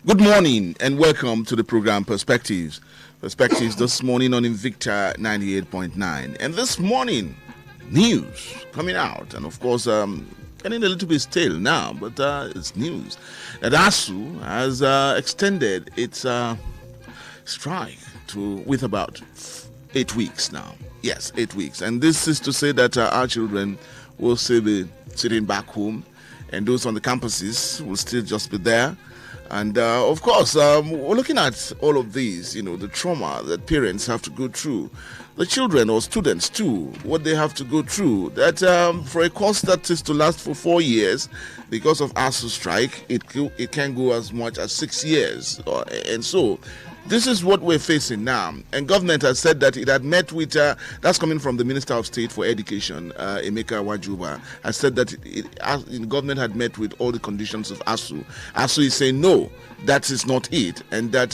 Good morning and welcome to the program Perspectives. Perspectives this morning on Invicta 98.9. And this morning, news coming out. And of course, getting a little bit stale now, but it's news that ASUU has extended its strike with about 8 weeks now. Yes, 8 weeks. And this is to say that our children will still be sitting back home, and those on the campuses will still just be there. And of course, we're looking at all of these, the trauma that parents have to go through, the children or students too, what they have to go through. That for a course that is to last for 4 years, because of ASUU strike, it can go as much as 6 years. And so this is what we're facing now. And government has said that it had met with, that's coming from the Minister of State for Education, Emeka Wajuba, has said that the government had met with all the conditions of ASUU. ASUU is saying no, that is not it. And that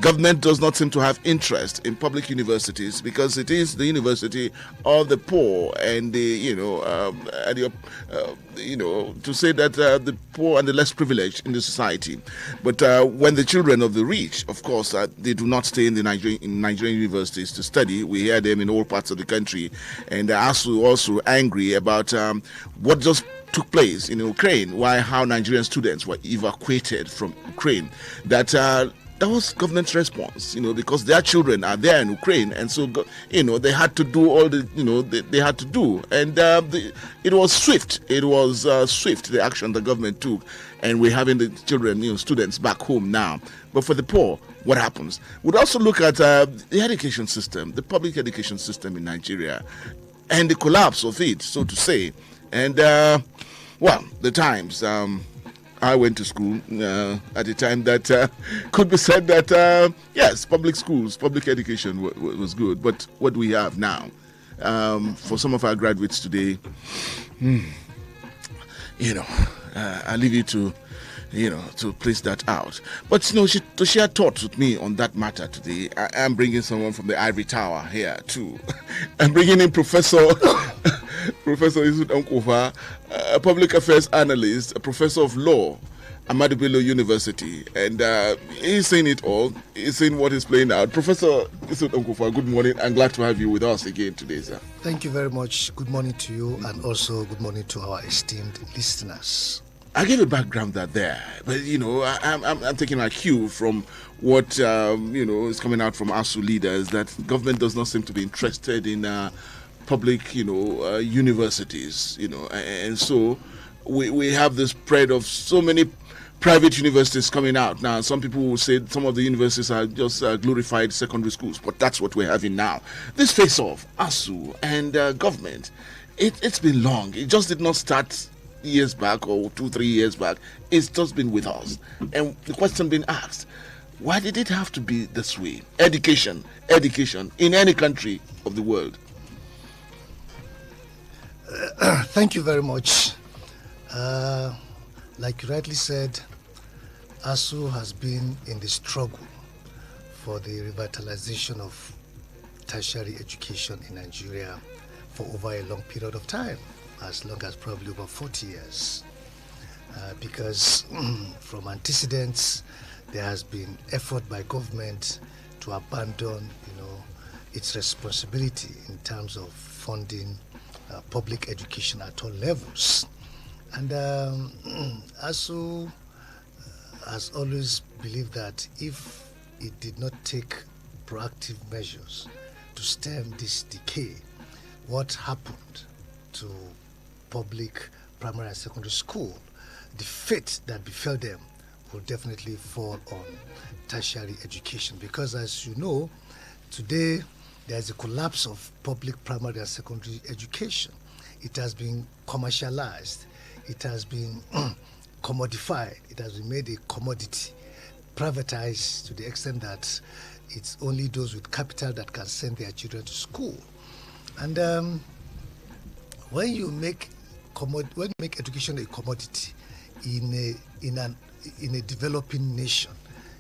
government does not seem to have interest in public universities because it is the university of the poor and to say that the poor and the less privileged in the society. But when the children of the rich, of course, they do not stay in the Nigerian universities to study. We hear them in all parts of the country. And ASUU also angry about what just took place in Ukraine, how Nigerian students were evacuated from Ukraine. That was government's response, because their children are there in Ukraine, and so they had to do all the they had to do, and it was swift. It was swift, the action the government took, and we're having the children, students back home now. But for the poor, what happens? We'd also look at the education system, the public education system in Nigeria, and the collapse of it, so to say. And the times. I went to school at a time that could be said that, yes, public schools, public education was good. But what do we have now? For some of our graduates today, I leave you to place that out. But, to share thoughts with me on that matter today, I'm bringing someone from the Ivory Tower here, too. I'm bringing in Professor Yusuf Dankofa, a public affairs analyst, a professor of law, Ahmadu Bello University. And he's saying it all. He's saying what he's playing out. Professor Yusuf Dankofa, good morning. I'm glad to have you with us again today, sir. Thank you very much. Good morning to you, and also good morning to our esteemed listeners. I gave a background there, but I'm taking a cue from what is coming out from ASUU leaders, that government does not seem to be interested in public universities, and so we have this spread of so many private universities coming out now. Some people will say some of the universities are just glorified secondary schools, but that's what we're having now. This face-off, ASUU and government, it's been long. It just did not start years back or 2-3 years back. It's just been with us, and the question being asked, why did it have to be this way? Education in any country of the world. Thank you very much. Like you rightly said, ASUU has been in the struggle for the revitalization of tertiary education in Nigeria for over a long period of time, as long as probably over 40 years. Because from antecedents, there has been effort by government to abandon, its responsibility in terms of funding public education at all levels. And ASUU has always believed that if it did not take proactive measures to stem this decay, what happened to public primary and secondary school, the fate that befell them will definitely fall on tertiary education. Because as you know, today there's a collapse of public primary and secondary education. It has been commercialized. It has been commodified. It has been made a commodity, privatized to the extent that it's only those with capital that can send their children to school. And when you make education a commodity in a developing nation,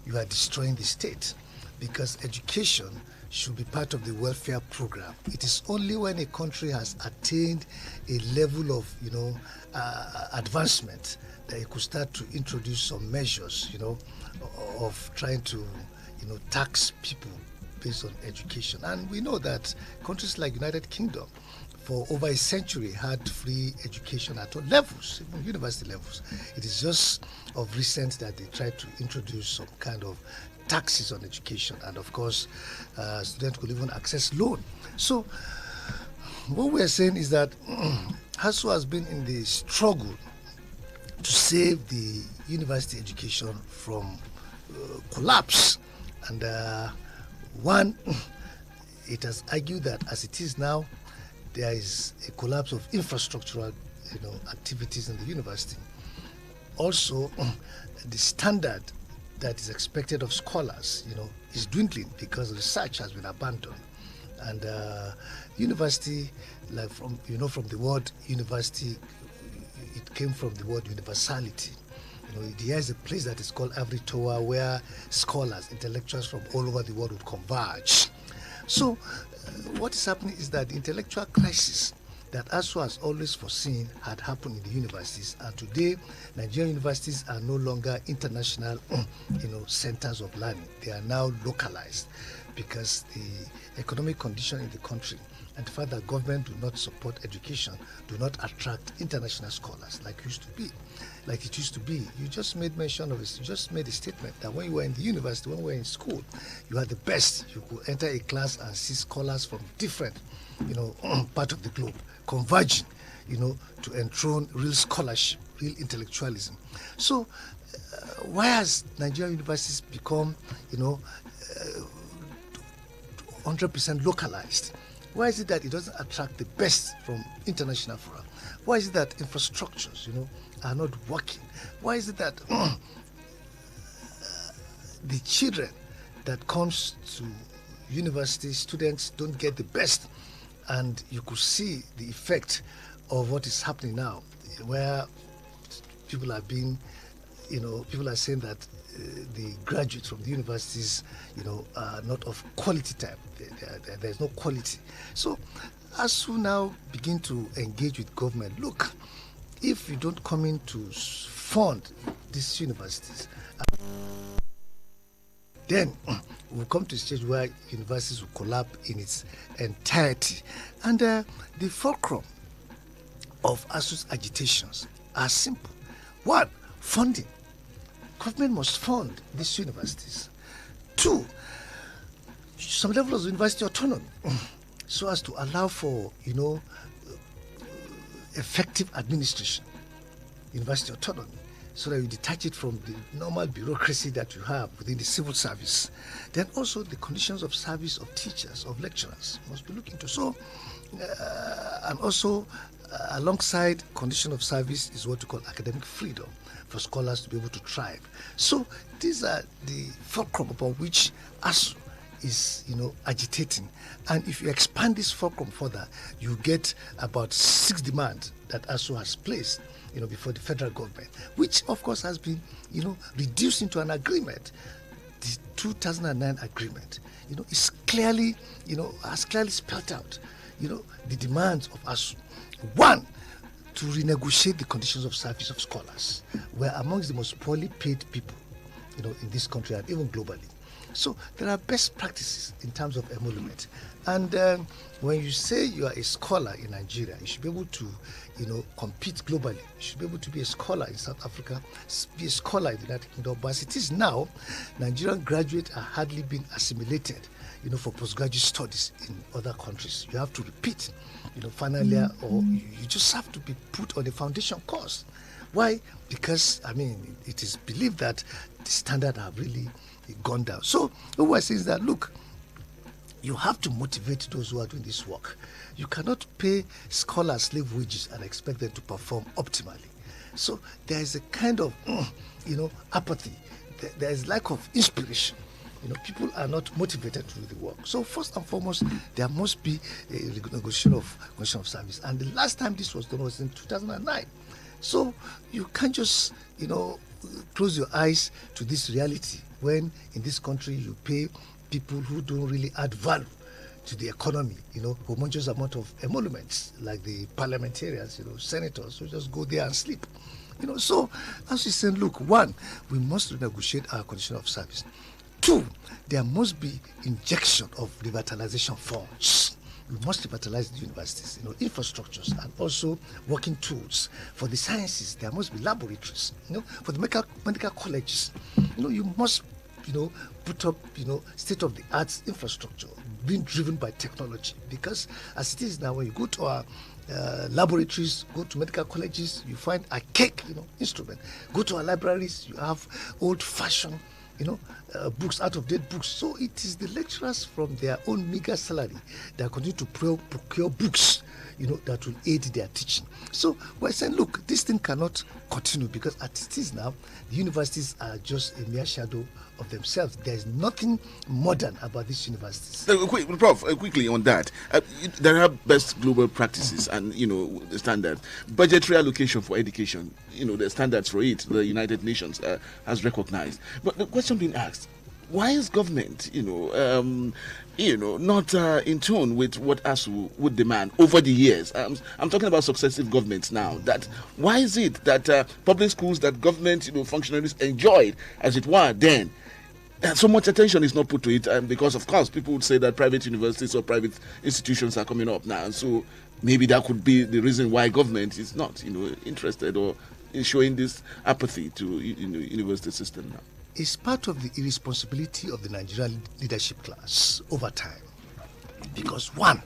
you are destroying the state, because education should be part of the welfare program. It is only when a country has attained a level of, advancement that it could start to introduce some measures, of trying to, tax people based on education. And we know that countries like United Kingdom for over a century had free education at all levels, even university levels. It is just of recent that they tried to introduce some kind of taxes on education, and of course students could even access loan. So what we are saying is that ASUU has been in the struggle to save the university education from collapse, and one, it has argued that as it is now, there is a collapse of infrastructural activities in the university. Also, the standard that is expected of scholars is dwindling because research has been abandoned. And university, like from the word university, it came from the word universality. There is a place that is called Ivory Tower where scholars, intellectuals from all over the world would converge. So what is happening is that the intellectual crisis that ASUU has always foreseen had happened in the universities, and today Nigerian universities are no longer international centers of learning. They are now localized because the economic condition in the country and the fact that government do not support education do not attract international scholars like it used to be. You just made mention of it. You just made a statement that when you were in the university, when we were in school, you are the best. You could enter a class and see scholars from different part of the globe converging to enthrone real scholarship, real intellectualism. So why has Nigerian universities become 100% localized? Why is it that it doesn't attract the best from international fora? Why is it that infrastructures are not working? Why is it that the children that comes to university, students don't get the best? And you could see the effect of what is happening now, where people are being, people are saying that the graduates from the universities, are not of quality type. There's no quality. So as we now begin to engage with government, look, if you don't come in to fund these universities, then we'll come to a stage where universities will collapse in its entirety. And the fulcrum of ASUU's agitations are simple. One, funding. Government must fund these universities. Two, some level of university autonomy so as to allow for, effective administration, university autonomy, so that you detach it from the normal bureaucracy that you have within the civil service. Then also the conditions of service of teachers, of lecturers must be looked into. So, and also alongside condition of service is what we call academic freedom for scholars to be able to thrive. So these are the fulcrum upon which ASUU is agitating. And if you expand this fulcrum further, you get about 6 demands that ASUU has placed before the federal government, which of course has been reduced into an agreement. The 2009 agreement is clearly has clearly spelled out the demands of ASUU. One, to renegotiate the conditions of service of scholars. We're amongst the most poorly paid people in this country and even globally. So there are best practices in terms of emolument. And when you say you are a scholar in Nigeria, you should be able to compete globally. You should be able to be a scholar in South Africa, be a scholar in the United Kingdom. But as it is now, Nigerian graduates are hardly being assimilated for postgraduate studies in other countries. You have to repeat final year, or you just have to be put on a foundation course. Why? Because it is believed that the standard have really gone down. So what we're saying is that, look, you have to motivate those who are doing this work. You cannot pay scholars slave wages and expect them to perform optimally. So there is a kind of apathy. There is lack of inspiration. People are not motivated to do the work. So first and foremost, there must be a renegotiation of condition of service. And the last time this was done was in 2009. So you can't just close your eyes to this reality when in this country you pay people who don't really add value to the economy, humongous amount of emoluments, like the parliamentarians, senators who just go there and sleep. So as we said, look, one, we must renegotiate our condition of service. Two, there must be injection of revitalization funds. We must revitalize the universities, infrastructures, and also working tools. For the sciences, there must be laboratories. For the medical colleges, you must, put up, state-of-the-art infrastructure being driven by technology. Because as it is now, when you go to our laboratories, go to medical colleges, you find archaic, instrument. Go to our libraries, you have old-fashioned, books, out-of-date books. So it is the lecturers from their own meager salary that continue to procure books, that will aid their teaching. So we're saying, look, this thing cannot continue, because as it is now, the universities are just a mere shadow of themselves. There is nothing modern about these universities. Prof, quickly on that, there are best global practices and, the standards. Budgetary allocation for education, the standards for it, the United Nations has recognized. But the question being asked, why is government, not in tune with what ASUU would demand over the years? I'm talking about successive governments now. That why is it that public schools that government, functionaries enjoyed, as it were, then, and so much attention is not put to it, because of course people would say that private universities or private institutions are coming up now, and so maybe that could be the reason why government is not, interested or in showing this apathy to university system now. It's part of the irresponsibility of the Nigerian leadership class over time, because one,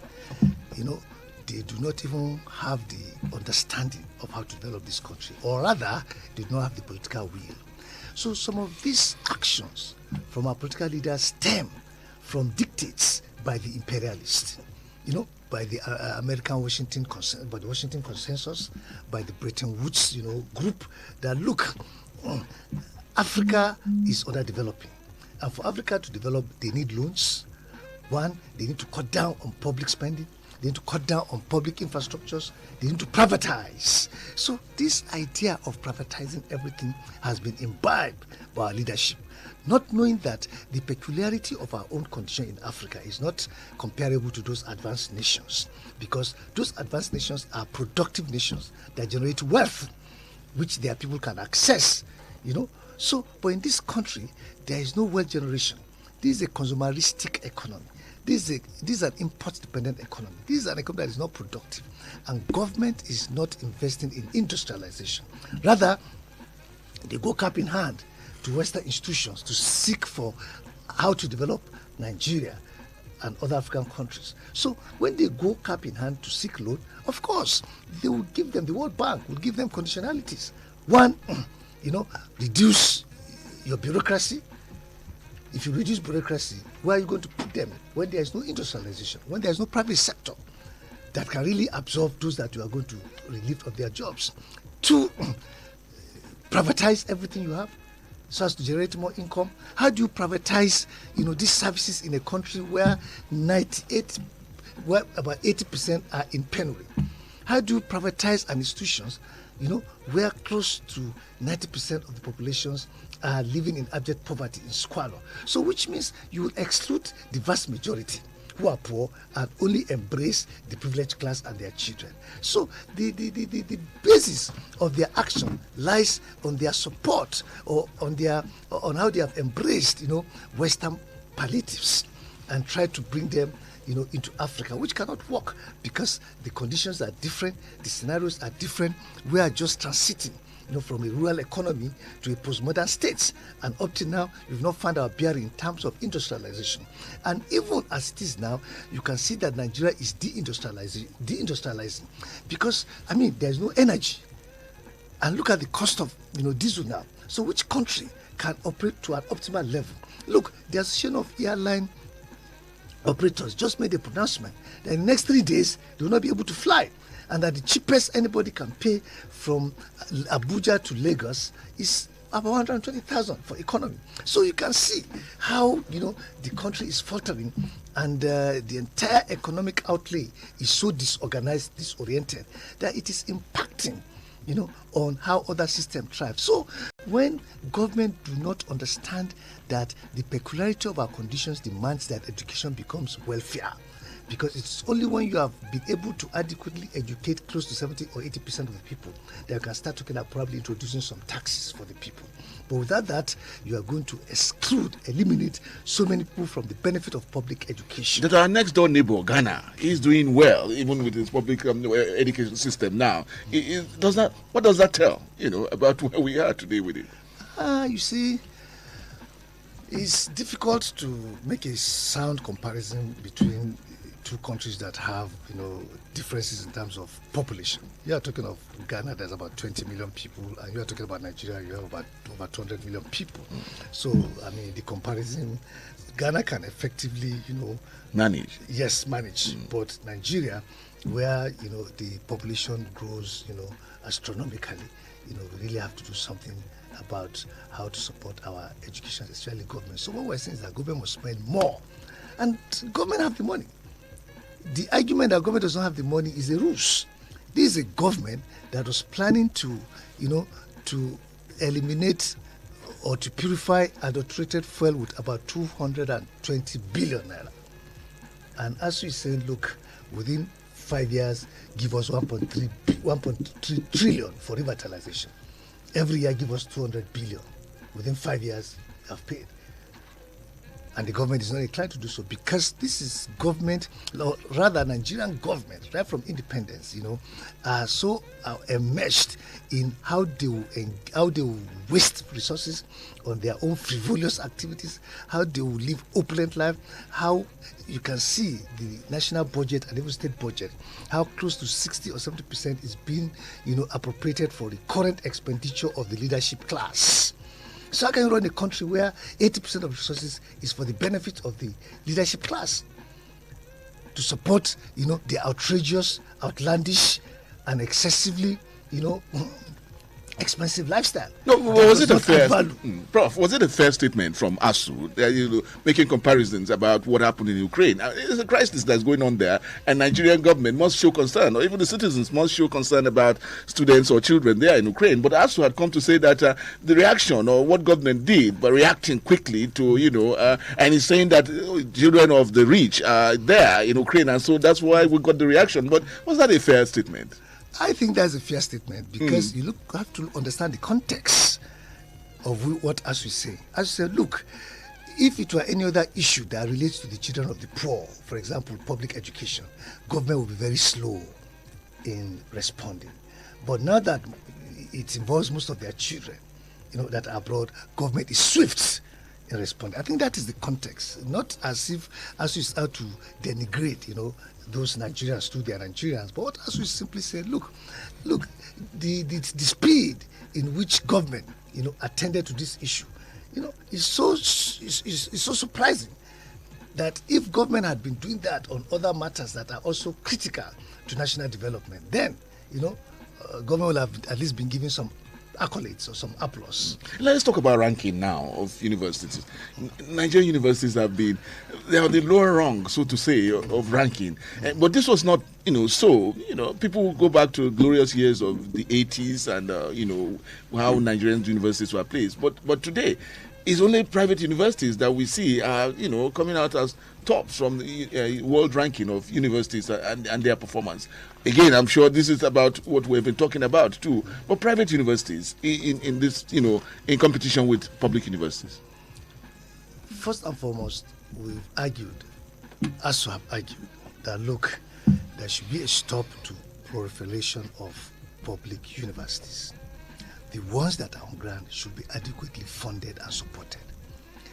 they do not even have the understanding of how to develop this country, or rather, they do not have the political will. So some of these actions from our political leaders stem from dictates by the imperialists, by the American Washington, by the Washington Consensus, by the Bretton Woods, group that look, Africa is underdeveloping, and for Africa to develop, they need loans. One, they need to cut down on public spending. They need to cut down on public infrastructures. They need to privatize. So this idea of privatizing everything has been imbibed by our leadership, not knowing that the peculiarity of our own condition in Africa is not comparable to those advanced nations, because those advanced nations are productive nations that generate wealth, which their people can access, So, but in this country, there is no wealth generation. This is a consumeristic economy. This is an import-dependent economy. This is an economy that is not productive. And government is not investing in industrialization. Rather, they go cap in hand to Western institutions to seek for how to develop Nigeria and other African countries. So when they go cap in hand to seek loan, of course, they will give them, the World Bank will give them conditionalities. One, reduce your bureaucracy. If you reduce bureaucracy, where are you going to put them when there is no industrialization, when there is no private sector that can really absorb those that you are going to relieve of their jobs? Two, privatize everything you have so as to generate more income. How do you privatize, these services in a country where about 80% are in penury? How do you privatize an institutions, where close to 90% of the populations are living in abject poverty, in squalor? So which means you will exclude the vast majority who are poor and only embrace the privileged class and their children. So the basis of their action lies on their support, or on how they have embraced, Western palliatives and tried to bring them, into Africa, which cannot work because the conditions are different, the scenarios are different. We are just transiting, from a rural economy to a postmodern state, and up to now, we've not found our bearing in terms of industrialization. And even as it is now, you can see that Nigeria is deindustrializing, because there is no energy. And look at the cost of diesel now. So which country can operate to an optimal level? Look, the Association of Airline Operators just made a pronouncement that in the next 3 days they will not be able to fly, and that the cheapest anybody can pay from Abuja to Lagos is about 120,000 for economy. So you can see how the country is faltering, and the entire economic outlay is so disorganized, disoriented, that it is impacting on how other systems thrive. So when government do not understand that the peculiarity of our conditions demands that education becomes welfare, because it's only when you have been able to adequately educate close to 70 or 80% of the people that you can start talking about probably introducing some taxes for the people. But without that, you are going to eliminate so many people from the benefit of public education. That our next door neighbor, Ghana, is doing well, even with his public education system now. What does that tell, about where we are today with it? You see, it's difficult to make a sound comparison between two countries that have, differences in terms of population. You are talking of Ghana, there's about 20 million people, and you are talking about Nigeria, you have about over 200 million people. So, the comparison, Ghana can effectively, manage. Yes, manage. But Nigeria, where, the population grows, astronomically, we really have to do something about how to support our education, especially government. So what we're saying is that government must spend more, and government have the money. The argument that government does not have the money is a ruse. This is a government that was planning to, to eliminate or to purify adulterated fuel with about 220 billion naira. And as we say, look, within 5 years, give us 1.3 trillion for revitalization. Every year, give us 200 billion. Within 5 years, have paid. And the government is not inclined to do so, because this is government, or rather Nigerian government, right from independence, are so enmeshed in how they will waste resources on their own frivolous activities, how they will live opulent life, how you can see the national budget and even state budget, how close to 60 or 70% is being, appropriated for the current expenditure of the leadership class. So how can you run a country where 80% of resources is for the benefit of the leadership class to support, the outrageous, outlandish, and excessively, expensive lifestyle? No, was it a fair, Prof? Was it a fair statement from ASUU, making comparisons about what happened in Ukraine? It's a crisis that's going on there, and Nigerian government must show concern, or even the citizens must show concern about students or children there in Ukraine. But ASUU had come to say that the reaction, or what government did by reacting quickly to, and he's saying that children of the rich are there in Ukraine, and so that's why we got the reaction. But was that a fair statement? I think that's a fair statement, because you have to understand the context of what ASUU say. ASUU said, look, if it were any other issue that relates to the children of the poor, for example, public education, government will be very slow in responding. But now that it involves most of their children, that are abroad, government is swift in responding. I think that is the context, not as if ASUU is out to denigrate, those Nigerians too, they are Nigerians. But what ASUU simply said, look, the speed in which government, attended to this issue, is so surprising that if government had been doing that on other matters that are also critical to national development, then, government will have at least been given some accolades or some applause. Let's talk about ranking now of universities. Nigerian universities they are on the lower rung, so to say, of ranking. But this was not, people go back to glorious years of the 80s and, how Nigerian universities were placed. But today, it's only private universities that we see are, coming out as tops from the world ranking of universities and their performance. Again, I'm sure this is about what we've been talking about too. But private universities in this, in competition with public universities. First and foremost, we've argued, ASUU have argued, that look, there should be a stop to proliferation of public universities. The ones that are on ground should be adequately funded and supported,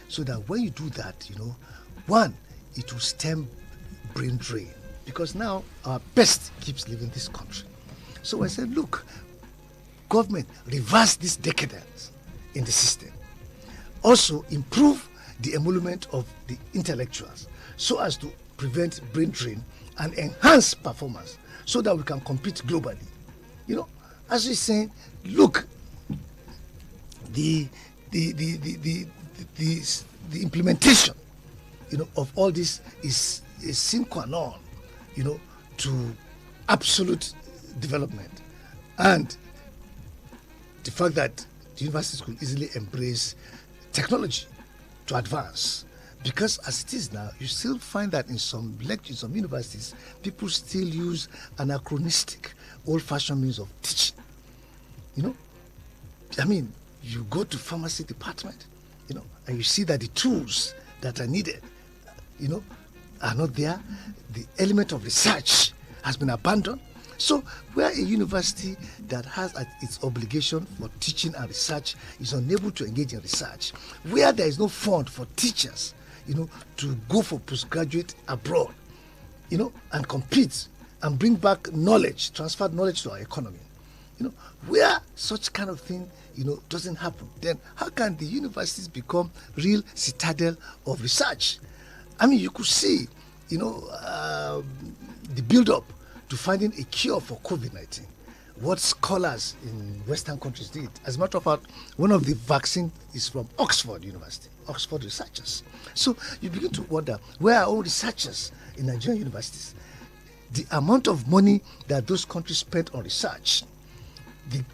so that when you do that, one, it will stem brain drain, because now our best keeps leaving this country. So I said, look, government, reverse this decadence in the system. Also improve the emolument of the intellectuals so as to prevent brain drain and enhance performance so that we can compete globally. As we're saying, look, the implementation, of all this is a sine qua non, to absolute development. And the fact that the universities could easily embrace technology to advance. Because as it is now, you still find that in some lectures, some universities, people still use anachronistic, old-fashioned means of teaching. You know, I mean, you go to pharmacy department, you know, and you see that the tools that are needed, you know, are not there. The element of research has been abandoned. So where a university that has at its obligation for teaching and research is unable to engage in research, where there is no fund for teachers, you know, to go for postgraduate abroad, you know, and compete and bring back knowledge, transfer knowledge to our economy, you know, where such kind of thing, you know, doesn't happen, then how can the universities become real citadel of research? I mean, you could see, you know, the build-up to finding a cure for COVID-19, what scholars in Western countries did. As a matter of fact, one of the vaccines is from Oxford University, Oxford researchers. So you begin to wonder, where are all researchers in Nigerian universities? The amount of money that those countries spent on research, the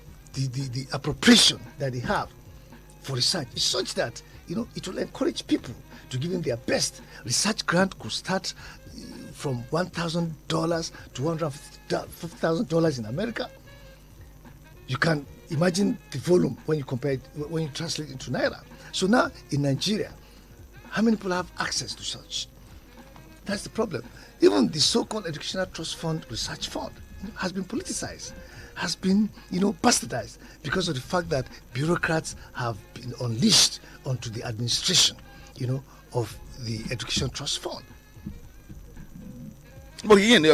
appropriation that they have for research is such that, you know, it will encourage people to give them their best. Research grant could start from $1,000 to $150,000 in America. You can imagine the volume when you compare it, when you translate it into Naira. So now in Nigeria, how many people have access to such? That's the problem. Even the so-called Educational Trust Fund Research Fund, you know, has been politicized, has been, you know, bastardized because of the fact that bureaucrats have been unleashed onto the administration, you know, of the Education Trust Fund. But again,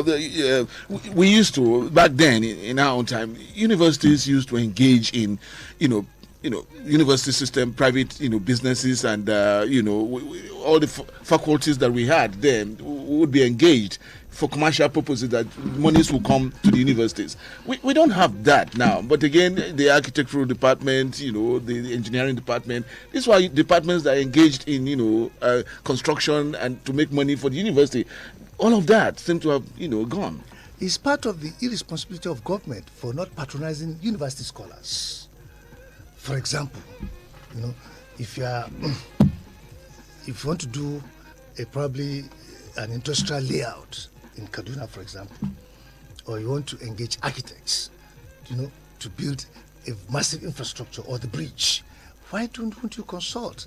we used to, back then in our own time, universities used to engage in, university system, private, businesses, and all the faculties that we had then would be engaged for commercial purposes, that monies will come to the universities. We don't have that now. But again, the architectural department, the engineering department, these were departments that are engaged in, construction and to make money for the university. All of that seem to have, gone. It's part of the irresponsibility of government for not patronizing university scholars. For example, if you want to do probably an industrial layout in Kaduna, for example, or you want to engage architects, to build a massive infrastructure or the bridge, why don't you consult,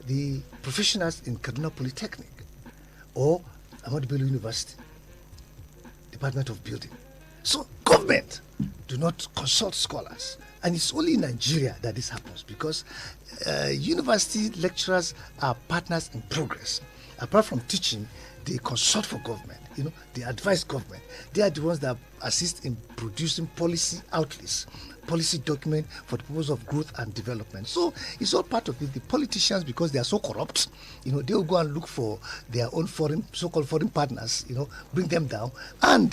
the professionals in Kaduna Polytechnic or Ahmadu Bello University, Department of Building? So government do not consult scholars. And it's only in Nigeria that this happens, because university lecturers are partners in progress. Apart from teaching, they consult for government, they advise government. They are the ones that assist in producing policy outlets, policy document for the purpose of growth and development. So it's all part of it. The politicians, because they are so corrupt, they will go and look for their own so-called foreign partners, bring them down and,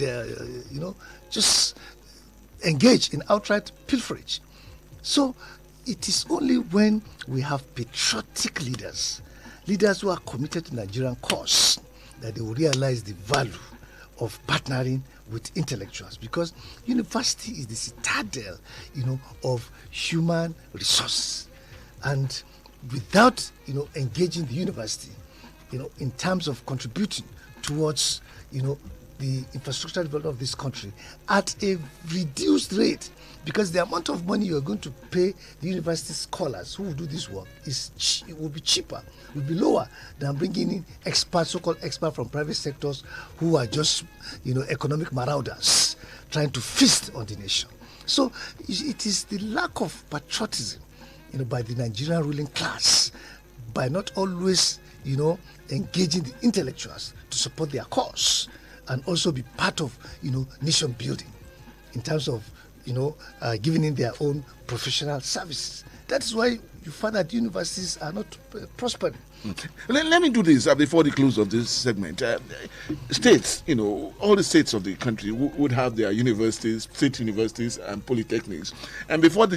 just engage in outright pilferage. So it is only when we have patriotic leaders who are committed to Nigerian cause, that they will realize the value of partnering with intellectuals, because university is the citadel, of human resource. And without, engaging the university, in terms of contributing towards, the infrastructure development of this country at a reduced rate, because the amount of money you are going to pay the university scholars who will do this work will be cheaper, will be lower than bringing in experts, so-called experts from private sectors who are just, economic marauders trying to feast on the nation. So it is the lack of patriotism, by the Nigerian ruling class, by not always, engaging the intellectuals to support their cause and also be part of, nation building in terms of, giving in their own professional services. That is why you find that universities are not prospering. Let me do this before the close of this segment. States, all the states of the country would have their universities, state universities and polytechnics. And before the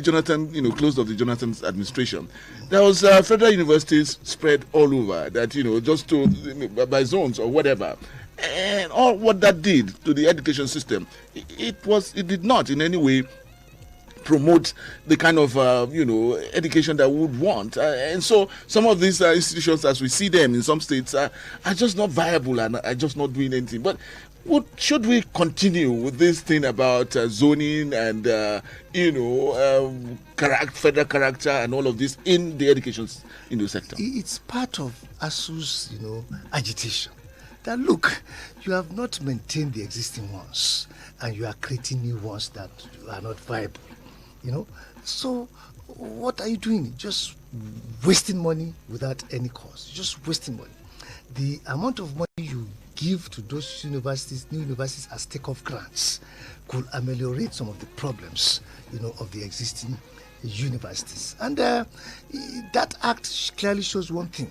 close of the Jonathan's administration, there was federal universities spread all over that, just by zones or whatever. And all what that did to the education system, it did not in any way promote the kind of education that we would want, and so some of these institutions, as we see them in some states, are just not viable and are just not doing anything. But should we continue with this thing about zoning and federal character and all of this in the education sector? It's part of ASUU's agitation. That look, you have not maintained the existing ones, and you are creating new ones that are not viable. So what are you doing? Just wasting money without any cause. Just wasting money. The amount of money you give to those universities, new universities, as take-off grants, could ameliorate some of the problems, of the existing universities. And that act clearly shows one thing,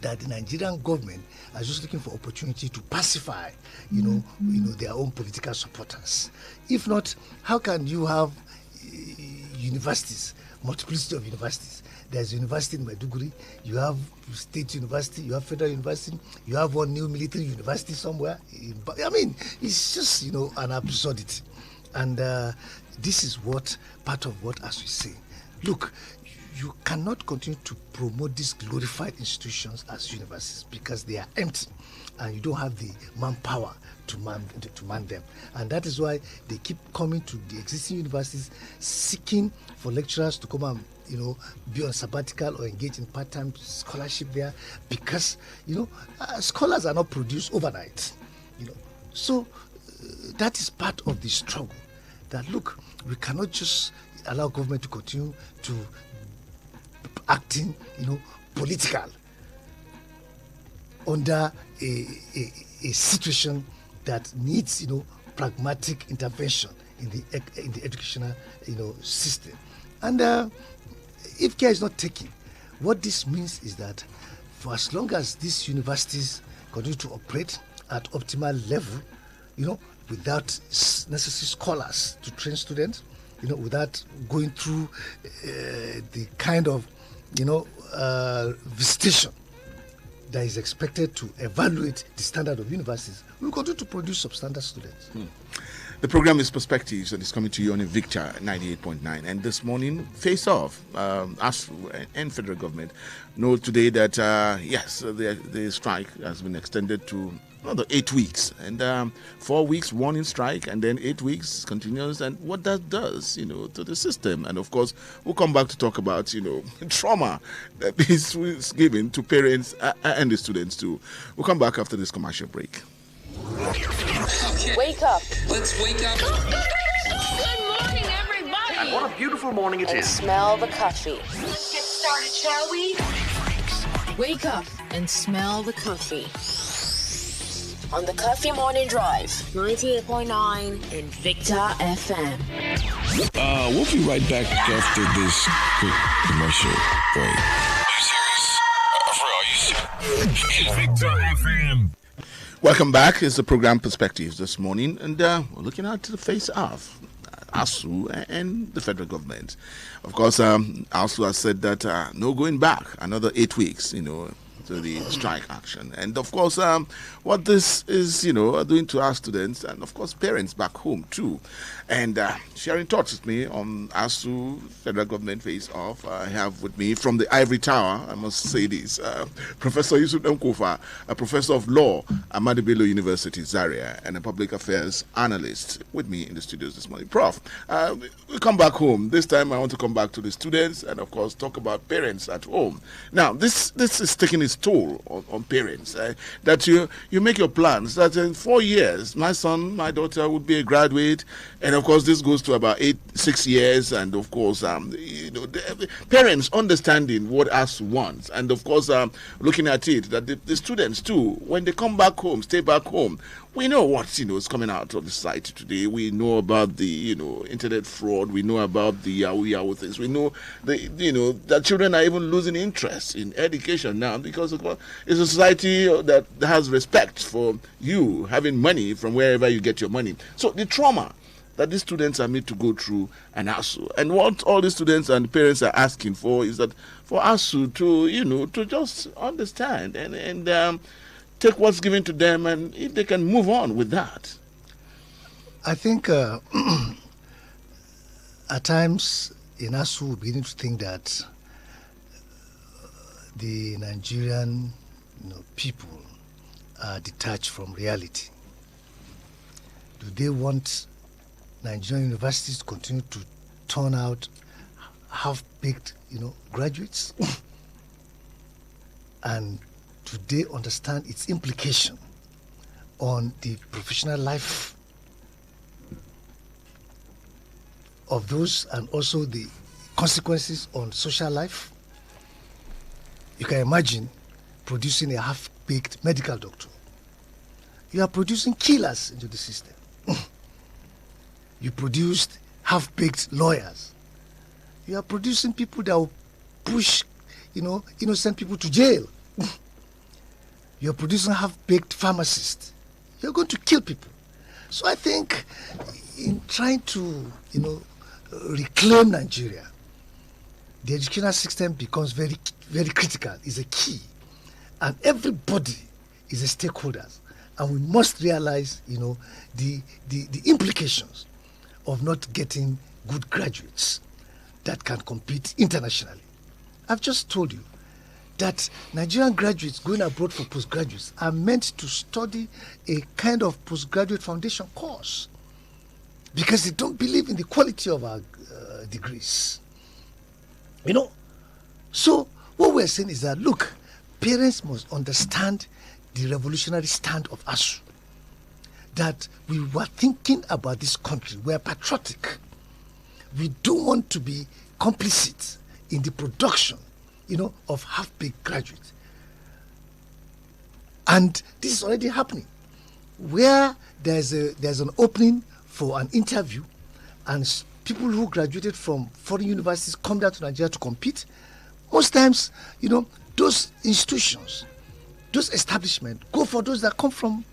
that the Nigerian government are just looking for opportunity to pacify, their own political supporters. If not, how can you have universities, multiplicity of universities? There's a university in Maiduguri, you have state university, you have federal university, you have one new military university somewhere. I mean, it's just, an absurdity. And this is part of what, as we say, look, you cannot continue to promote these glorified institutions as universities because they are empty and you don't have the manpower to man them. And that is why they keep coming to the existing universities, seeking for lecturers to come and be on sabbatical or engage in part-time scholarship there, because scholars are not produced overnight. So that is part of the struggle. That look, we cannot just allow government to continue to acting, political under a situation that needs, pragmatic intervention in the educational, system. And if care is not taken, what this means is that for as long as these universities continue to operate at optimal level, without necessary scholars to train students, without going through the kind of, visitation that is expected to evaluate the standard of universities, we will continue to produce substandard students. The program is Perspectives, and it's coming to you on Victor 98.9. And this morning, Face Off, ASUU and federal government know today that, yes, the strike has been extended to another 8 weeks. And 4 weeks, warning strike, and then 8 weeks continues. And what that does, to the system. And, of course, we'll come back to talk about, trauma that is given to parents and the students, too. We'll come back after this commercial break. Wake up. Let's wake up. Good morning, everybody. And what a beautiful morning it and is. Smell the coffee. Let's get started, shall we? Wake up and smell the coffee. On the Coffee Morning Drive, 98.9 in Victor FM. We'll be right back after this quick commercial break. Are you serious? Victor FM. Welcome back. It's the program Perspectives this morning, and we're looking at the face of ASUU and the federal government. Of course, ASUU has said that no going back, another 8 weeks, to the strike action. And of course, what this is, doing to our students and of course parents back home too. And sharing thoughts with me on ASUU federal government face off, I have with me from the Ivory Tower, I must say this, Professor Yusuf Dankofa, a professor of law at Ahmadu Bello University, Zaria, and a public affairs analyst with me in the studios this morning. Prof, we come back home. This time I want to come back to the students and of course talk about parents at home. Now, this is taking its toll on parents, that you make your plans that in 4 years my son, my daughter would be a graduate, and of course this goes to about 6 years, and of course the parents understanding what ASUU wants, and of course looking at it that the students too, when they come back home, stay back home, we know what is coming out of the society today. We know about the internet fraud. We know about the Yahoo things. We know that children are even losing interest in education now because it's a society that has respect for you having money from wherever you get your money. So the trauma that these students are made to go through and ASUU, and what all the students and parents are asking for is that for ASUU to just understand and take what's given to them, and if they can move on with that. I think at times in ASUU, we're beginning to think that the Nigerian people are detached from reality. Do they want Nigerian universities to continue to turn out half-baked, graduates? And do they understand its implication on the professional life of those, and also the consequences on social life? You can imagine producing a half-baked medical doctor. You are producing killers into the system. You produced half-baked lawyers. You are producing people that will push, innocent people to jail. You're producing half-baked pharmacists. You're going to kill people. So I think in trying to, reclaim Nigeria, the educational system becomes very, very critical, is a key. And everybody is a stakeholder. And we must realize, the implications of not getting good graduates that can compete internationally. I've just told you that Nigerian graduates going abroad for postgraduates are meant to study a kind of postgraduate foundation course because they don't believe in the quality of our degrees. So what we're saying is that, look, parents must understand the revolutionary stand of ASUU, that we were thinking about this country. We're patriotic. We don't want to be complicit in the production, of half-baked graduates. And this is already happening. Where there's an opening for an interview, and people who graduated from foreign universities come down to Nigeria to compete, most times, those institutions, those establishments go for those that come from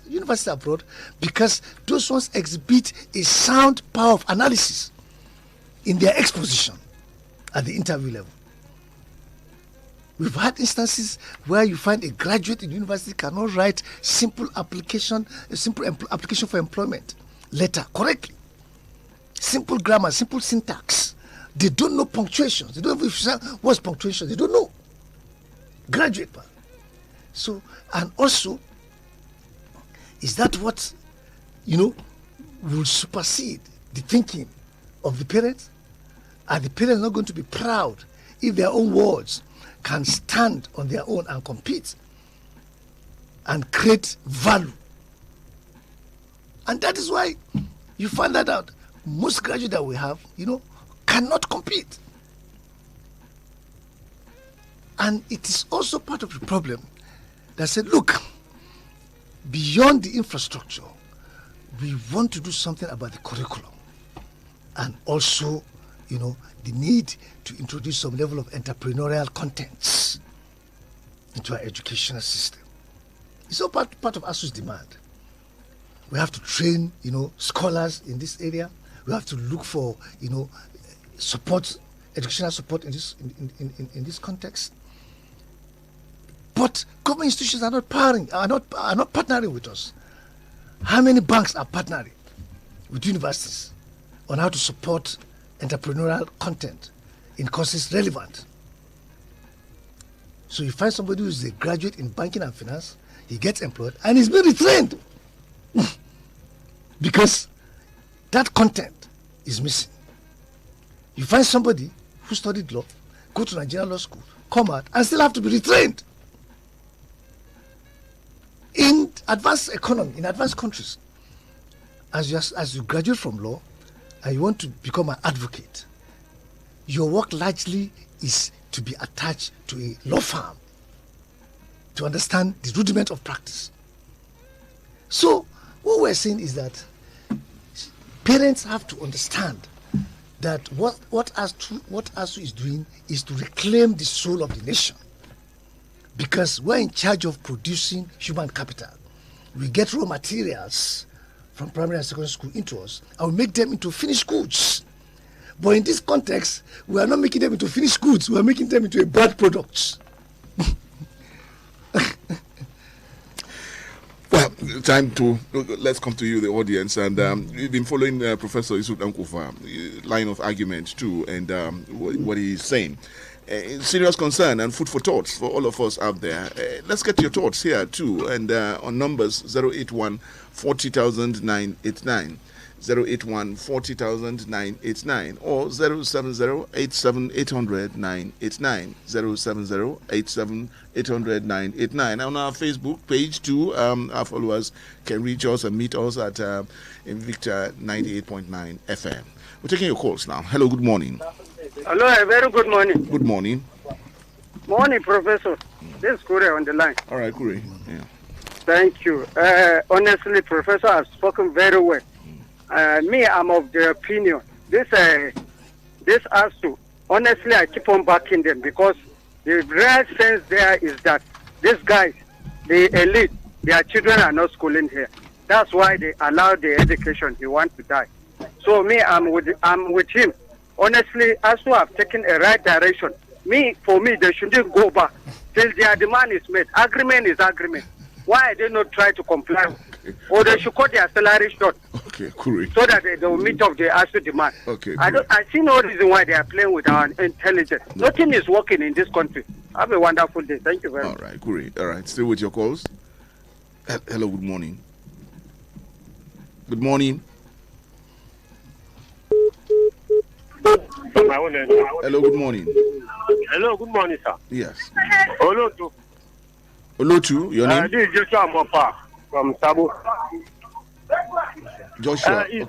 university abroad, because those ones exhibit a sound power of analysis in their exposition at the interview level. We've had instances where you find a graduate in university cannot write a simple application for employment letter correctly. Simple grammar, simple syntax. They don't know punctuations. They don't know what's punctuation. They don't know. Graduate. So, and also, is that what, will supersede the thinking of the parents? Are the parents not going to be proud if their own words can stand on their own and compete and create value? And that is why you find that out. Most graduates that we have, cannot compete. And it is also part of the problem that said, look, beyond the infrastructure, we want to do something about the curriculum, and also, the need to introduce some level of entrepreneurial contents into our educational system. It's all part of ASUU's demand. We have to train, scholars in this area. We have to look for, support, educational support in this context. But government institutions are not partnering with us. How many banks are partnering with universities on how to support entrepreneurial content in courses relevant? So you find somebody who is a graduate in banking and finance, he gets employed and he's being retrained because that content is missing. You find somebody who studied law, go to Nigerian law school, come out and still have to be retrained. In advanced economy, in advanced countries, as you graduate from law and you want to become an advocate, your work largely is to be attached to a law firm to understand the rudiment of practice. So what we're saying is that parents have to understand that what ASUU is doing is to reclaim the soul of the nation, because we're in charge of producing human capital. We get raw materials from primary and secondary school into us, and we make them into finished goods. But in this context, we are not making them into finished goods, we are making them into a bad products. Well, time to let's come to you, the audience, and we've been following Professor Yusuf Dankofa line of argument too, and what he's saying. Serious concern and food for thoughts for all of us out there. Let's get your thoughts here too, and on numbers 081 40,000 989. 081 40,000 989 or 070 87 800 989 070 87 800 989. On our Facebook page too, our followers can reach us and meet us at Invicta 98.9 FM. We're taking your calls now. Hello, good morning. Hello, a very good morning. Good morning. Morning, Professor. This is Kure on the line. All right, Kure. Yeah. Thank you. Honestly, Professor has spoken very well. Me, I'm of the opinion. This ASUU, honestly, I keep on backing them because the real sense there is that these guys, the elite, their children are not schooling here. That's why they allow the education. They want to die. So me, I'm with him. Honestly, ASUU have taken a right direction. For me, they shouldn't go back till their demand is made. Agreement is agreement. Why they not try to comply? Okay. Or they should cut their salary short. Okay, cool. So that they will meet up the ASUU demand. Okay. I see no reason why they are playing with our intelligence. No. Nothing is working in this country. Have a wonderful day. Thank you very much. All right, great. All right, still with your calls. Hello, good morning. Good morning. Hello, good morning. Hello, good morning, sir. Yes. Olotu, your name? This is Joshua Mopa from Sabo. Joshua. You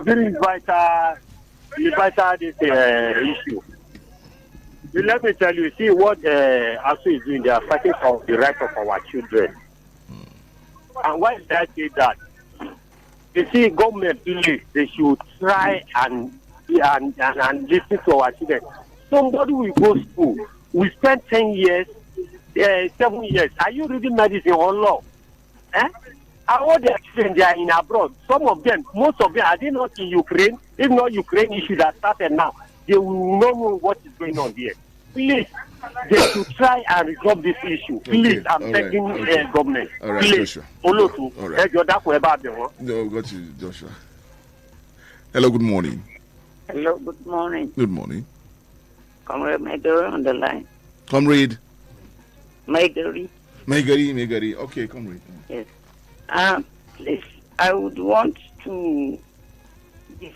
bring vital this issue. Let me tell you, see what ASUU is doing. They are fighting for the rights of our children. And why did I say that? You see, government really, they should try and listen to our children. Somebody will go to school. We spend 10 years, 7 years. Are you reading medicine or law? All their children, they are in abroad. Some of them, most of them, are they not in Ukraine? If not Ukraine issue that started now, they will not know what is going on there. Please, they should try and resolve this issue. Please, okay. I'm begging government. All right, please. Joshua. Olotu, all right. No, got you, Joshua. Hello, good morning. Hello, good morning. Good morning. Comrade Megari on the line. Comrade? Megari. Okay, comrade. Yes. Please, I would want to give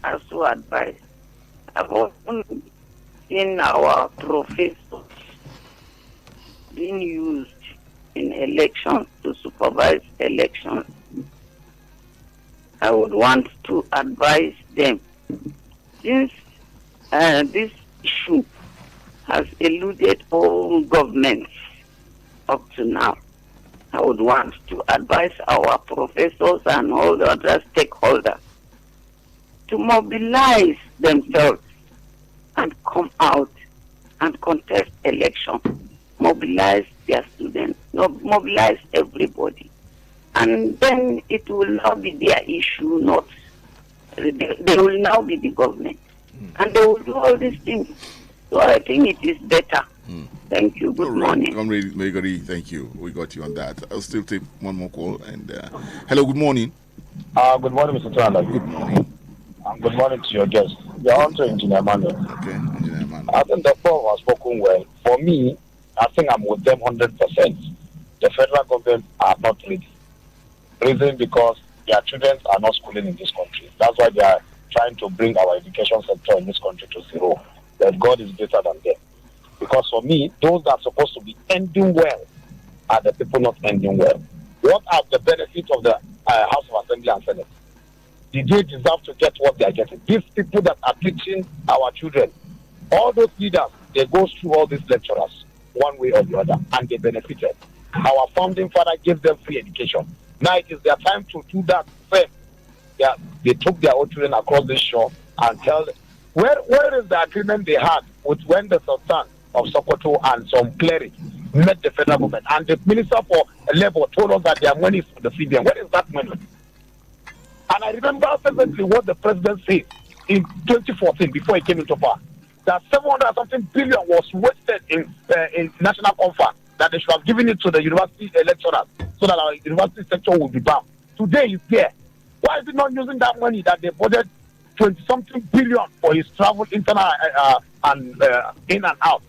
ASUU advice about in our professors being used in elections to supervise elections. I would want to advise them, since this issue has eluded all governments up to now, I would want to advise our professors and all the other stakeholders to mobilize themselves and come out and contest election, mobilize their students, mobilize everybody. And then it will now be their issue, not, they will now be the government. And they will do all these things. So I think it is better. Thank you. Good morning. Comrade Megari, thank you. We got you on that. I'll still take one more call. And hello, good morning. Good morning, Mr. Toyin Alabi. Good morning. Good morning to your guest. You're on to Engineer Manuel. Okay, Engineer Manuel. I think the Prof has spoken well. For me, I think I'm with them 100%. The federal government are not ready. Reason because their children are not schooling in this country. That's why they are trying to bring our education sector in this country to zero. That God is greater than them. Because for me, those that are supposed to be ending well are the people not ending well. What are the benefits of the House of Assembly and Senate? Did they deserve to get what they are getting? These people that are teaching our children, all those leaders, they go through all these lecturers, one way or the other, and they benefited. Our founding father gave them free education. Now it is their time to do that same. They took their own children across the shore and tell them, where is the agreement they had with when the Sultan of Sokoto and some clerics met the federal government, and the Minister for Labour told us that their money is for the CBN. Where is that money? And I remember specifically what the president said in 2014 before he came into power, that 700 something billion was wasted in national comfort, that they should have given it to the university lecturers so that our university sector will be bound. Today is there. Why is he not using that money that they budgeted 20-something billion for his travel internal and in and out?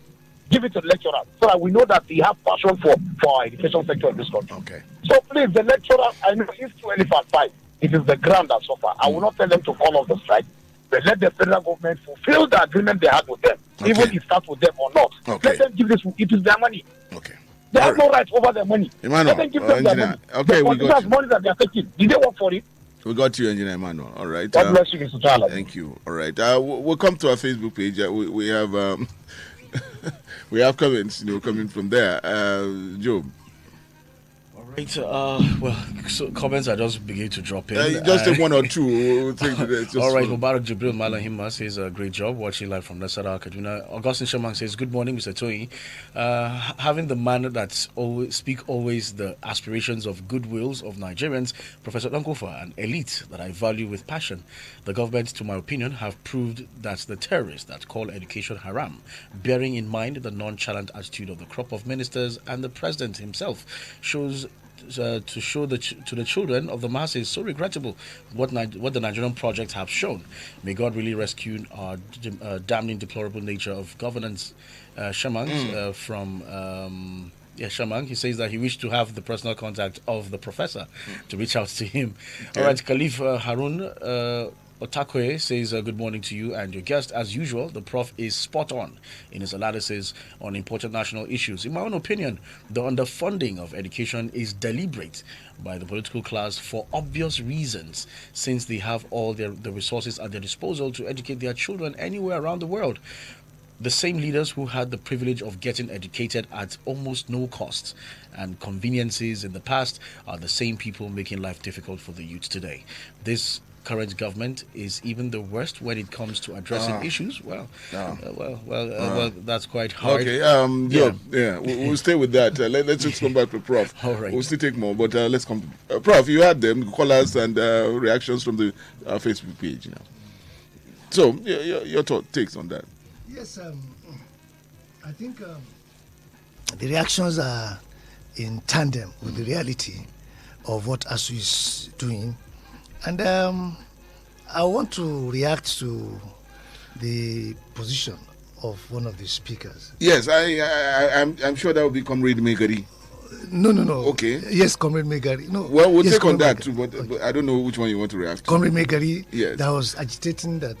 Give it to the lecturers so that we know that he has passion for our education sector in this country. Okay. So please, the lecturers, I know it's too early for advice. It is the ground that suffer. I will not tell them to call off the strike. But let the federal government fulfill the agreement they had with them, even if it starts with them or not. Okay. Let them give this. It is their money. Okay. They have no right over their money. Emmanuel, let them give them their money. Okay, we got you. Money that they are taking. Did they work for it? We got you, Engineer Emmanuel. All right. God bless you, Mr. Tyler. Thank you. All right. We'll come to our Facebook page. We have we have comments, coming from there. Job. Right, so comments are just beginning to drop in. Just take one or two. We'll take all right, Mubarak Jibril Malahima says a great job watching live from Nasara, Kaduna. Augustine Shamang says, good morning, Mr. Toyin. Having the man that speak always the aspirations of goodwills of Nigerians, Professor Dankofa, an elite that I value with passion. The government, to my opinion, have proved that the terrorists that call education haram, bearing in mind the nonchalant attitude of the crop of ministers and the president himself, shows to show to the children of the masses so regrettable what the Nigerian projects have shown. May God really rescue our damning deplorable nature of governance. Shamang from Shamang, he says that he wished to have the personal contact of the professor to reach out to him. Okay. All right, Khalif Harun Otakwe says, good morning to you and your guest. As usual, the Prof is spot on in his analysis on important national issues. In my own opinion, the underfunding of education is deliberate by the political class for obvious reasons, since they have all the resources at their disposal to educate their children anywhere around the world. The same leaders who had the privilege of getting educated at almost no cost and conveniences in the past are the same people making life difficult for the youth today. This current government is even the worst when it comes to addressing issues. Well, that's quite hard. Okay, we'll stay with that. Let's just come back to Prof. All right. We'll still take more, but let's come to Prof. You had them callers and reactions from the Facebook page. So your takes on that? Yes, I think the reactions are in tandem with the reality of what ASUU is doing. And I want to react to the position of one of the speakers. Yes, I'm sure that will be Comrade Megari. No. Okay. Yes, Comrade Megari. No. Well, we'll yes, take on that Megari. too, but I don't know which one you want to react to. Comrade Megari, yes, that was agitating that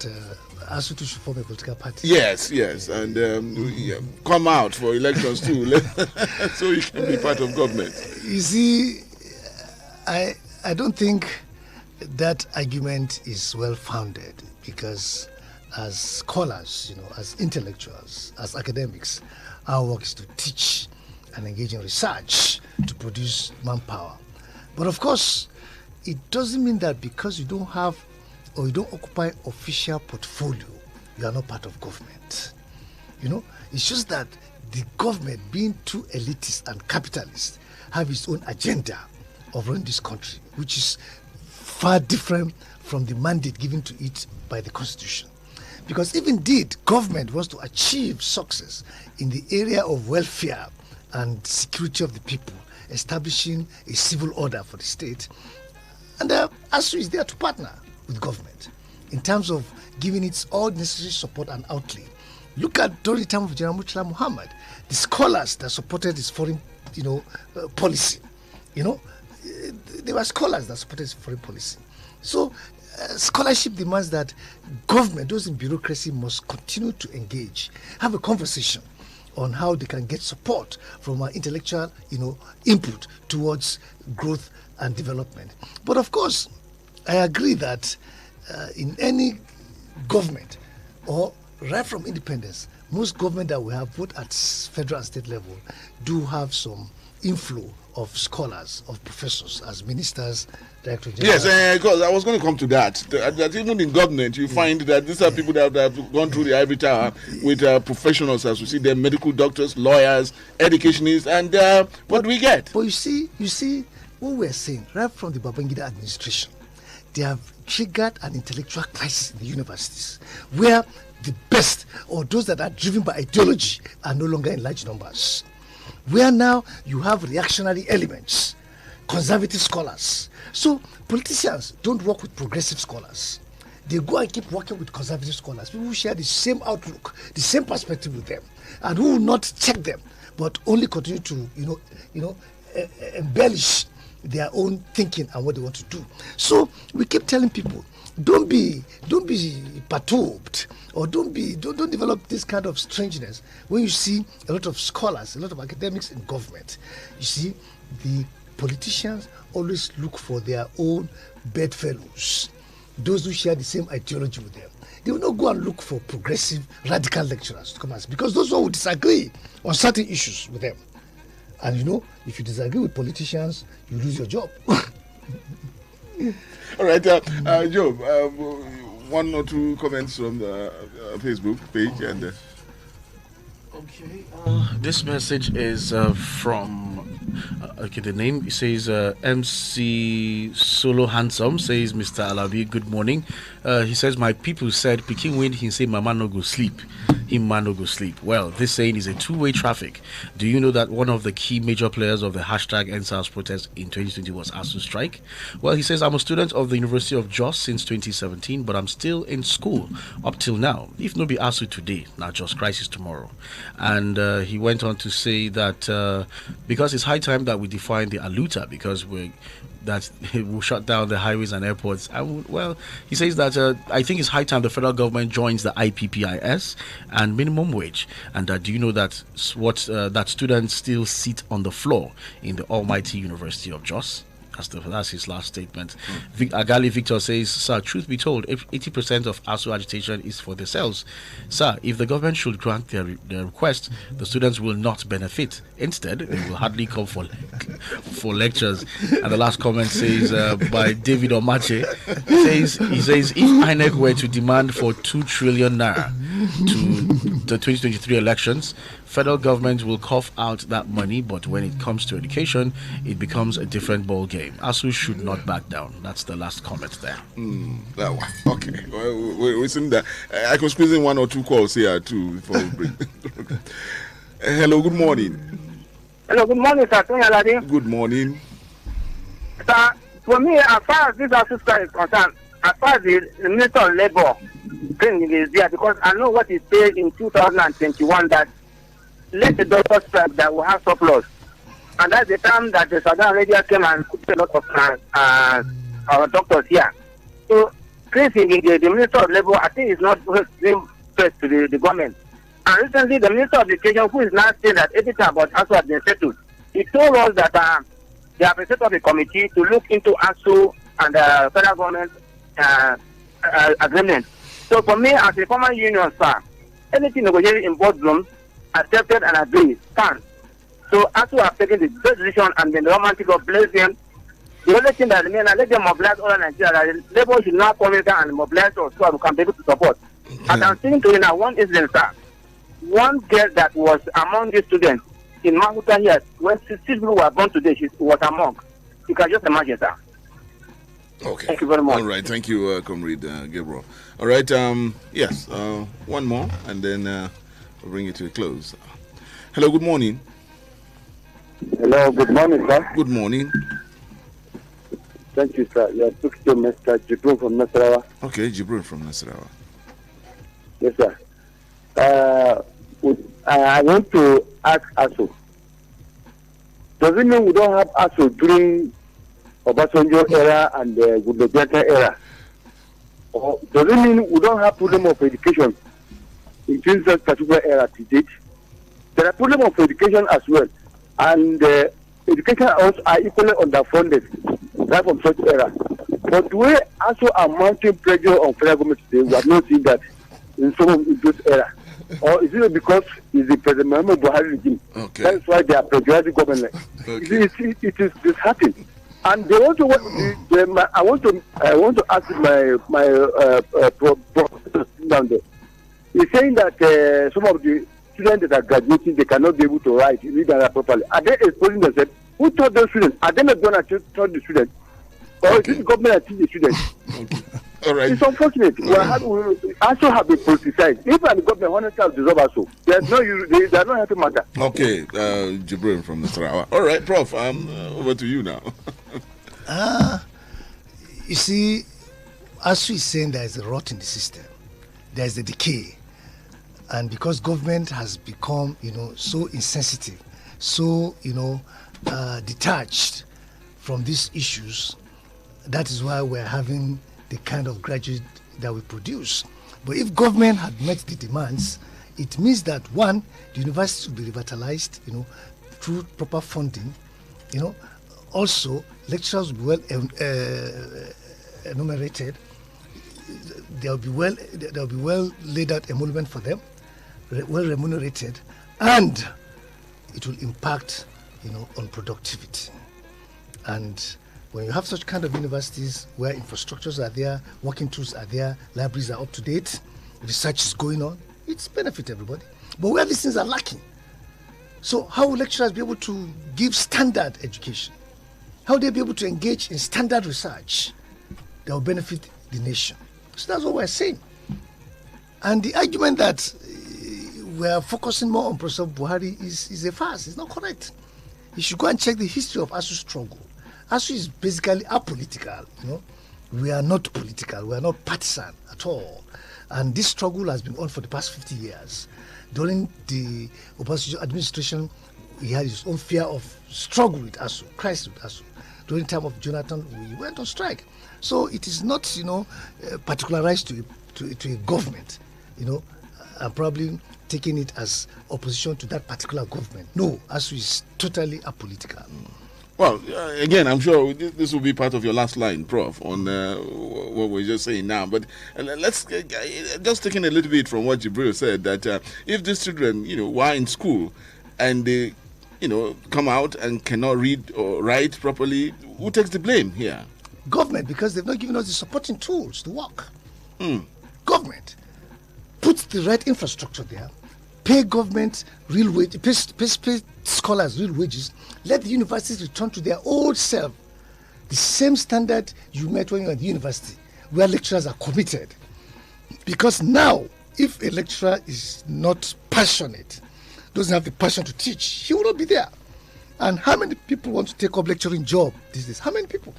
ASUU should form a political party. Yes, and come out for elections too, so you can be part of government. You see, I don't think that argument is well founded, because as scholars, as intellectuals, as academics, our work is to teach and engage in research to produce manpower. But of course, it doesn't mean that because you don't have or you don't occupy official portfolio, you are not part of government. It's just that the government, being too elitist and capitalist, have its own agenda of running this country, which is far different from the mandate given to it by the Constitution. Because if indeed government was to achieve success in the area of welfare and security of the people, establishing a civil order for the state, and ASUU is there to partner with government in terms of giving it all necessary support and outlay. Look at during the time of General Murtala Muhammad, the scholars that supported his foreign, policy. There were scholars that supported his foreign policy. So scholarship demands that government, those in bureaucracy, must continue to engage, have a conversation on how they can get support from our intellectual, input towards growth and development. But of course, I agree that in any government, or right from independence, most government that we have, both at federal and state level, do have some inflow of scholars, of professors, as ministers, director general. Yes, because I was going to come to that. That even in government, you find that these are people that have gone through the ivory tower with professionals, as we see them, medical doctors, lawyers, educationists, and what do we get? But you see what we're saying, right from the Babangida administration, they have triggered an intellectual crisis in the universities, where the best, or those that are driven by ideology, are no longer in large numbers. where now you have reactionary elements, conservative scholars. So politicians don't work with progressive scholars. They go and keep working with conservative scholars, people who share the same outlook, the same perspective with them, and who will not check them, but only continue to, embellish their own thinking and what they want to do. So we keep telling people, don't be perturbed, or don't develop this kind of strangeness when you see a lot of scholars, a lot of academics in government. You see, the politicians always look for their own bedfellows, those who share the same ideology with them. They will not go and look for progressive, radical lecturers to come as, because those who will disagree on certain issues with them. And if you disagree with politicians, you lose your job. All right, Job, one or two comments from the Facebook page. And okay, this message is from the name says MC Solo Handsome, says Mr. Alabi, good morning. He says, my people said Peking wind, he say mama no go sleep, him man no go sleep. Well, this saying is a two-way traffic. Do you know that one of the key major players of the hashtag NSAS protest in 2020 was ASUU strike? Well, he says, I'm a student of the University of Jos since 2017, but I'm still in school up till now. If no be ASUU today, now Jos crisis tomorrow. And he went on to say that because it's high time that we define the ALUTA, because we'll shut down the highways and airports. He says that I think it's high time the federal government joins the IPPIS and minimum wage. And do you know that that students still sit on the floor in the almighty University of Jos? That's his last statement. Agali Victor says, sir, truth be told, 80% of ASUU agitation is for themselves. Sir, if the government should grant their request, the students will not benefit. Instead, they will hardly come for lectures. And the last comment says by David Omache, he says, if INEC were to demand for 2 trillion naira to the 2023 elections, federal government will cough out that money, but when it comes to education, it becomes a different ball game. ASUU should not back down. That's the last comment there. That one. Okay. We're seeing that. I can squeeze in one or two calls here too before we break. Hello, good morning. Hello, good morning, sir. Toyin Alabi. Good morning. Sir, for me, as far as this ASUU strike is concerned, as far as the Minister of Labour thing is there, because I know what he said in 2021 that let the doctors strike that will have surplus. And that's the time that the Saudi Arabia came and put a lot of our doctors here. So, the Minister of Labour, I think, is not doing first to the government. And recently, the Minister of Education, who is now saying that everything about ASUU has been settled, he told us that they have set up a committee to look into ASUU and the federal government agreement. So, for me, as a former union sir, anything negotiated in boardrooms, accepted and agreed, stand. So ASUU have taken the decision and been romantic of bless them. The only thing that remains, let them mobilize all Nigeria. Labour should now come in and mobilize us so we can be able to support. As I'm saying to you now, one incident, sir. One girl that was among the students in Mahuta here, when 6 people were born today, she was among. You can just imagine, sir. Okay. Thank you very much. All right. Thank you, Comrade Gabriel. All right. Yes. One more, and then we'll bring it to a close. Hello. Good morning. Hello, good morning, sir. Good morning. Thank you, sir. You are talking to Mr. Jibril from Nasarawa. Okay, Jibril from Nasarawa. Yes, sir. I want to ask ASUU. Does it mean we don't have ASUU during Obasanjo era and the Goodluck era? Or does it mean we don't have problem of education in this particular era to date? There are problems of education as well. And education also are equally underfunded right from such era. But the way ASUU are mounting pressure on federal government today, we have not seen that in some of those era. Or is it because it's the President Muhammad Buhari regime? Okay. That's why they are pressurizing government. Okay. It is disheartening. And they want to. I want to ask my professor down there. He's saying that some of the students that are graduating, they cannot be able to read and write properly. Are they exposing themselves? Who taught those students? Are they not going to taught the students? Or is it the government that teach the students? Okay. All right. It's unfortunate. We also have been politicized. If the government wants to dissolve ASUU, there's no they are not happy matter. Okay, Jibril from the Sarawak. All right, Prof. Over to you now. You see, ASUU is saying there is a rot in the system. There is a decay. And because government has become, so insensitive, so, detached from these issues, that is why we're having the kind of graduate that we produce. But if government had met the demands, it means that one, the university will be revitalized, through proper funding. Also lecturers will be well enumerated. There'll be well laid out emolument for them, well remunerated, and it will impact, on productivity. And when you have such kind of universities where infrastructures are there, working tools are there, libraries are up to date, research is going on, it's benefit everybody. But where these things are lacking, so how will lecturers be able to give standard education? How will they be able to engage in standard research that will benefit the nation? So that's what we're saying. And the argument that we're focusing more on Professor Buhari is a farce. It's not correct. You should go and check the history of ASUU struggle. ASUU is basically apolitical. We are not political. We are not partisan at all. And this struggle has been on for the past 50 years. During the Obasanjo administration, he had his own fear of struggle with ASUU, crisis with ASUU. During the time of Jonathan, we went on strike. So it is not, particularized to a government, and probably taking it as opposition to that particular government. No, ASUU is totally apolitical. Well, again, I'm sure this will be part of your last line, Prof, on what we're just saying now. But let's just taking a little bit from what Jibril said, that if these children, were in school and they, come out and cannot read or write properly, who takes the blame here? Government, because they've not given us the supporting tools to work. Government puts the right infrastructure there, pay government real wage, pay scholars real wages, let the universities return to their old self, the same standard you met when you were at the university, where lecturers are committed. Because now, if a lecturer is not passionate, doesn't have the passion to teach, he will not be there. And how many people want to take up lecturing job these days? How many people?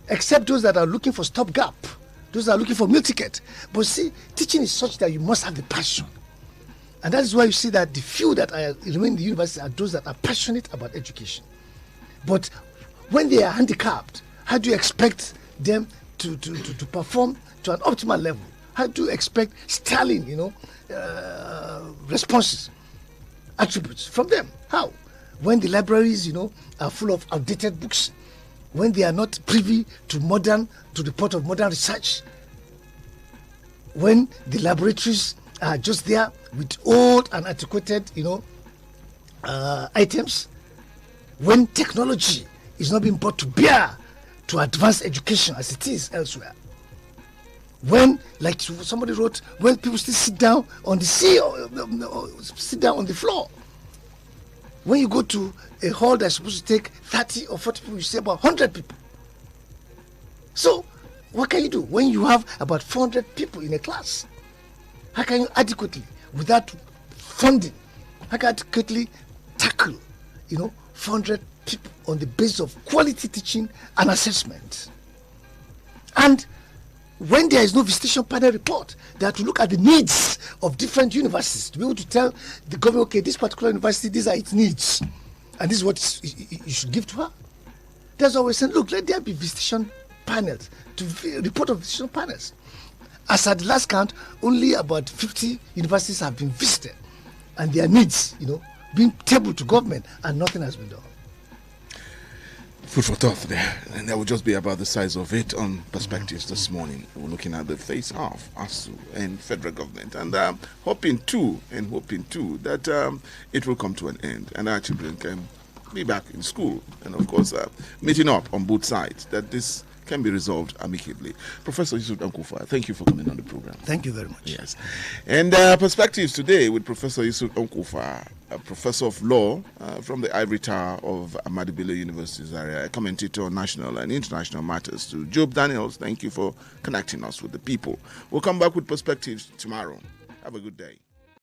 Except those that are looking for stopgap, those that are looking for meal ticket. But see, teaching is such that you must have the passion. And that is why you see that the few that remain in the university are those that are passionate about education. But when they are handicapped, how do you expect them to perform to an optimal level? How do you expect sterling, responses, attributes from them? How? When the libraries, are full of outdated books, when they are not privy to the pot of modern research, when the laboratories are just there with old and antiquated, items, when technology is not being brought to bear to advance education as it is elsewhere, when, like somebody wrote, when people still sit down on the sea or sit down on the floor. When you go to a hall that's supposed to take 30 or 40 people, you see about 100 people. So, what can you do when you have about 400 people in a class? How can you adequately, without funding, how can you adequately tackle, 400 people on the basis of quality teaching and assessment? And when there is no visitation panel report, they have to look at the needs of different universities to be able to tell the government, okay, this particular university, these are its needs, and this is what you should give to her. That's why we're saying, look, let there be visitation panels, to report of visitation panels. As at the last count, only about 50 universities have been visited, and their needs, being tabled to government, and nothing has been done. Food for thought there, and that will just be about the size of it on Perspectives this morning. We're looking at the face of ASUU and federal government, and hoping too that it will come to an end, and our children can be back in school, and of course meeting up on both sides, that this can be resolved amicably. Professor Yusuf Dankofa, thank you for coming on the program. Thank you very much. Yes. And perspectives today with Professor Yusuf Dankofa, a professor of law from the Ivory Tower of Ahmadu Bello University, Zaria, a commentator on national and international matters. To Job Daniels, thank you for connecting us with the people. We'll come back with perspectives tomorrow. Have a good day.